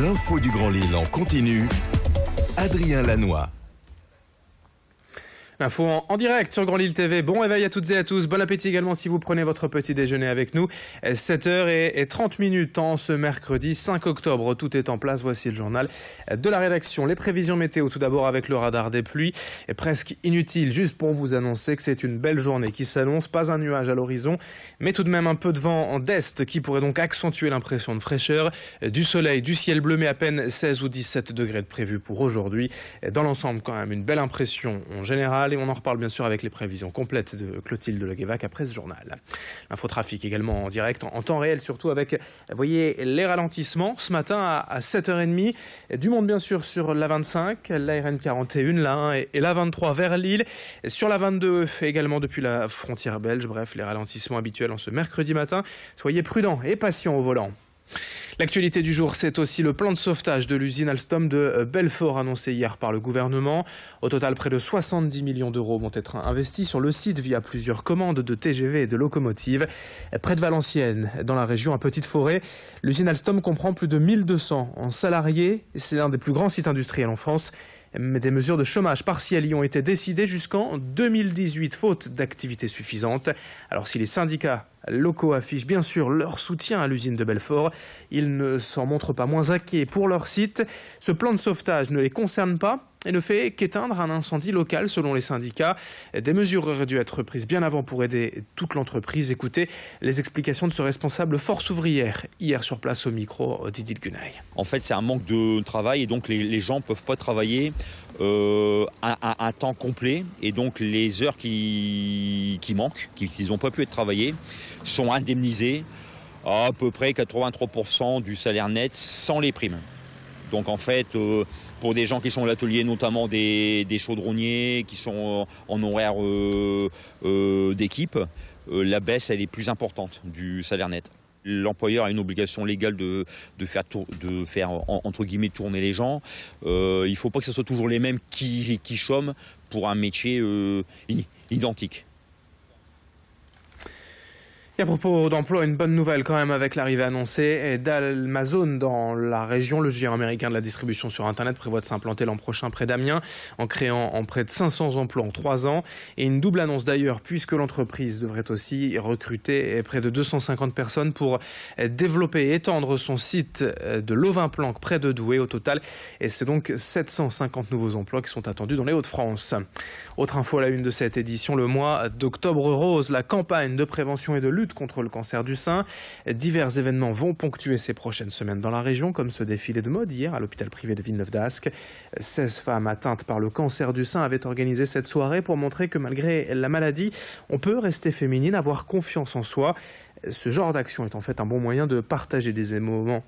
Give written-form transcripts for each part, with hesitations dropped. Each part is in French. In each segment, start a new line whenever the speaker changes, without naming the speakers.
L'info du Grand Lille en continu. Adrien Lanois.
L'info en direct sur Grand Lille TV. Bon réveil à toutes et à tous. Bon appétit également si vous prenez votre petit déjeuner avec nous. 7h30 en ce mercredi 5 octobre. Tout est en place. Voici le journal de la rédaction. Les prévisions météo tout d'abord avec le radar des pluies. Est presque inutile juste pour vous annoncer que c'est une belle journée qui s'annonce. Pas un nuage à l'horizon, mais tout de même un peu de vent en d'est qui pourrait donc accentuer l'impression de fraîcheur. Du soleil, du ciel bleu, mais à peine 16 ou 17 degrés de prévu pour aujourd'hui. Dans l'ensemble quand même une belle impression en général. Et on en reparle bien sûr avec les prévisions complètes de Clotilde Leguévac après ce journal. L'infotrafic également en direct, en temps réel surtout avec, vous voyez, les ralentissements. Ce matin à 7h30, du monde bien sûr sur la 25, la RN 41, la 1 et la 23 vers Lille. Sur la 22 également depuis la frontière belge. Bref, les ralentissements habituels en ce mercredi matin. Soyez prudents et patients au volant. L'actualité du jour, c'est aussi le plan de sauvetage de l'usine Alstom de Belfort annoncé hier par le gouvernement. Au total, près de 70 millions d'euros vont être investis sur le site via plusieurs commandes de TGV et de locomotives. Près de Valenciennes, dans la région à Petite-Forêt, l'usine Alstom comprend plus de 1200 en salariés. C'est l'un des plus grands sites industriels en France. Mais des mesures de chômage partiel y ont été décidées jusqu'en 2018, faute d'activité suffisante. Alors si les syndicats locaux affichent bien sûr leur soutien à l'usine de Belfort, ils ne s'en montrent pas moins inquiets pour leur site. Ce plan de sauvetage ne les concerne pas et ne fait qu'éteindre un incendie local selon les syndicats. Des mesures auraient dû être prises bien avant pour aider toute l'entreprise. Écoutez les explications de ce responsable force ouvrière hier sur place au micro d'Idil Gunaï.
En fait, c'est un manque de travail et donc les gens ne peuvent pas travailler à temps complet. Et donc les heures qui manquent, qui n'ont pas pu être travaillées, sont indemnisées à peu près 83% du salaire net sans les primes. Donc en fait, pour des gens qui sont à l'atelier, notamment des chaudronniers qui sont en horaire d'équipe, la baisse elle est plus importante du salaire net. L'employeur a une obligation légale de faire entre guillemets tourner les gens. Il ne faut pas que ce soit toujours les mêmes qui chôment pour un métier identique.
Et à propos d'emploi, une bonne nouvelle quand même avec l'arrivée annoncée d'Amazon dans la région. Le géant américain de la distribution sur Internet prévoit de s'implanter l'an prochain près d'Amiens en créant près de 500 emplois en 3 ans. Et une double annonce d'ailleurs puisque l'entreprise devrait aussi recruter près de 250 personnes pour développer et étendre son site de Lovin-Planck près de Douai au total. Et c'est donc 750 nouveaux emplois qui sont attendus dans les Hauts-de-France. Autre info à la une de cette édition, le mois d'Octobre Rose, la campagne de prévention et de lutte contre le cancer du sein. Divers événements vont ponctuer ces prochaines semaines dans la région, comme ce défilé de mode hier à l'hôpital privé de Villeneuve-d'Ascq. 16 femmes atteintes par le cancer du sein avaient organisé cette soirée pour montrer que malgré la maladie, on peut rester féminine, avoir confiance en soi. Ce genre d'action est en fait un bon moyen de partager des moments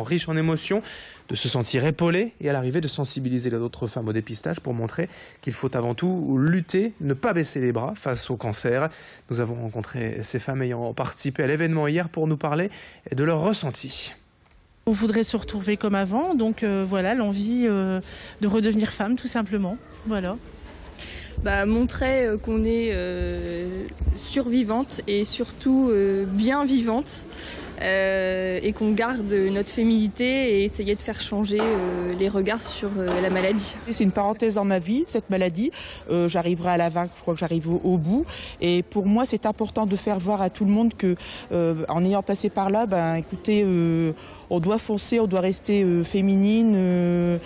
riches en émotions, de se sentir épaulé et à l'arrivée de sensibiliser les autres femmes au dépistage pour montrer qu'il faut avant tout lutter, ne pas baisser les bras face au cancer. Nous avons rencontré ces femmes ayant participé à l'événement hier pour nous parler de leurs ressentis.
On voudrait se retrouver comme avant, donc voilà, l'envie de redevenir femme tout simplement, voilà.
Montrer qu'on est survivante et surtout bien vivante et qu'on garde notre féminité et essayer de faire changer les regards sur la maladie.
C'est une parenthèse dans ma vie, cette maladie. J'arriverai à la vaincre, je crois que j'arrive au bout. Et pour moi, c'est important de faire voir à tout le monde que, en ayant passé par là, écoutez, on doit foncer, on doit rester féminine,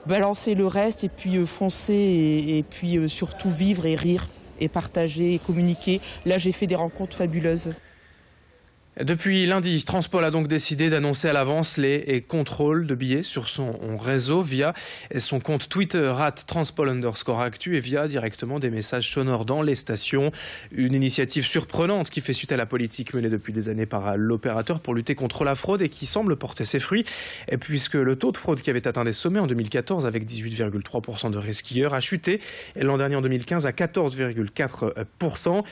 balancer le reste et puis foncer et puis surtout vivre et rire et partager et communiquer. Là, j'ai fait des rencontres fabuleuses.
Depuis lundi, Transpol a donc décidé d'annoncer à l'avance les contrôles de billets sur son réseau via son compte Twitter @transpol_actu et via directement des messages sonores dans les stations. Une initiative surprenante qui fait suite à la politique menée depuis des années par l'opérateur pour lutter contre la fraude et qui semble porter ses fruits. Et puisque le taux de fraude qui avait atteint des sommets en 2014 avec 18,3% de resquilleurs a chuté l'an dernier en 2015 à 14,4%.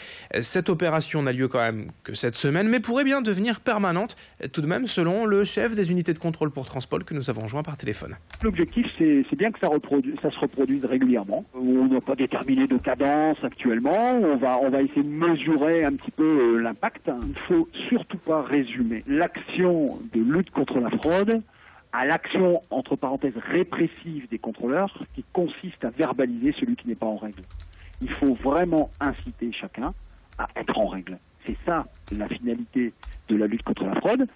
Cette opération n'a lieu quand même que cette semaine, mais pourrait bien devenir permanente, tout de même selon le chef des unités de contrôle pour Transpol que nous avons joint par téléphone.
L'objectif, c'est bien que ça se reproduise régulièrement. On n'a pas déterminé de cadence actuellement. On va essayer de mesurer un petit peu l'impact. Il ne faut surtout pas résumer l'action de lutte contre la fraude à l'action, entre parenthèses, répressive des contrôleurs qui consiste à verbaliser celui qui n'est pas en règle. Il faut vraiment inciter chacun à être en règle. C'est ça la finalité de la lutte contre la fraude.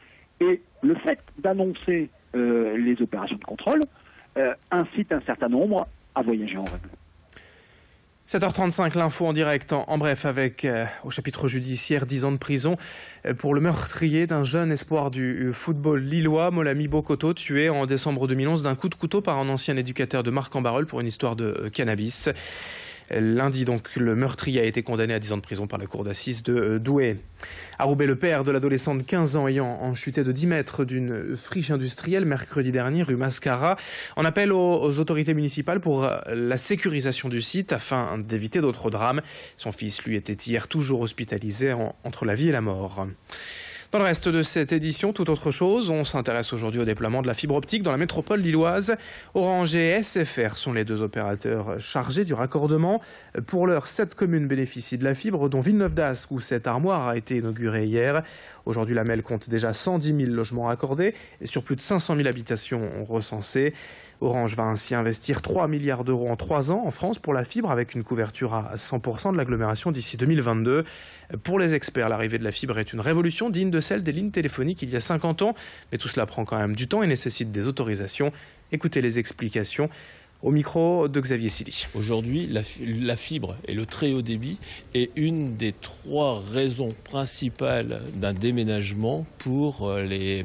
Et le fait d'annoncer les opérations de contrôle incite un certain nombre à voyager en règle.
7h35, l'info en direct, en bref, avec au chapitre judiciaire 10 ans de prison pour le meurtrier d'un jeune espoir du football lillois, Molami Bokoto, tué en décembre 2011 d'un coup de couteau par un ancien éducateur de Marc-en-Barœul pour une histoire de cannabis. Lundi, donc, le meurtrier a été condamné à 10 ans de prison par la cour d'assises de Douai. À Roubaix, le père de l'adolescent de 15 ans ayant chuté de 10 mètres d'une friche industrielle mercredi dernier, rue Mascara, en appelle aux autorités municipales pour la sécurisation du site afin d'éviter d'autres drames. Son fils, lui, était hier toujours hospitalisé entre la vie et la mort. Dans le reste de cette édition, tout autre chose, on s'intéresse aujourd'hui au déploiement de la fibre optique dans la métropole lilloise. Orange et SFR sont les deux opérateurs chargés du raccordement. Pour l'heure, 7 communes bénéficient de la fibre, dont Villeneuve-d'Ascq, où cette armoire a été inaugurée hier. Aujourd'hui, la MEL compte déjà 110 000 logements raccordés et sur plus de 500 000 habitations recensées. Orange va ainsi investir 3 milliards d'euros en 3 ans en France pour la fibre, avec une couverture à 100% de l'agglomération d'ici 2022. Pour les experts, l'arrivée de la fibre est une révolution digne de celle des lignes téléphoniques il y a 50 ans. Mais tout cela prend quand même du temps et nécessite des autorisations. Écoutez les explications au micro de Xavier Silly.
Aujourd'hui, la fibre et le très haut débit est une des 3 raisons principales d'un déménagement pour les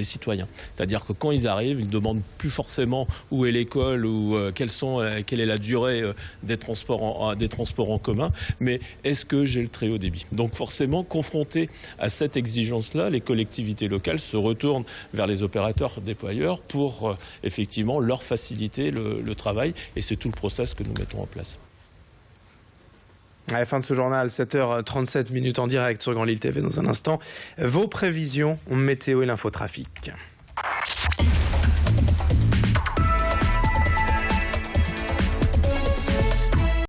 citoyens. C'est-à-dire que quand ils arrivent, ils ne demandent plus forcément où est l'école ou quelle est la durée des transports en commun, mais est-ce que j'ai le très haut débit ? Donc forcément, confrontés à cette exigence-là, les collectivités locales se retournent vers les opérateurs déployeurs pour effectivement leur faciliter le travail, et c'est tout le process que nous mettons en place.
À la fin de ce journal, 7h37 en direct sur Grand Lille TV. Dans un instant, vos prévisions météo et l'infotrafic.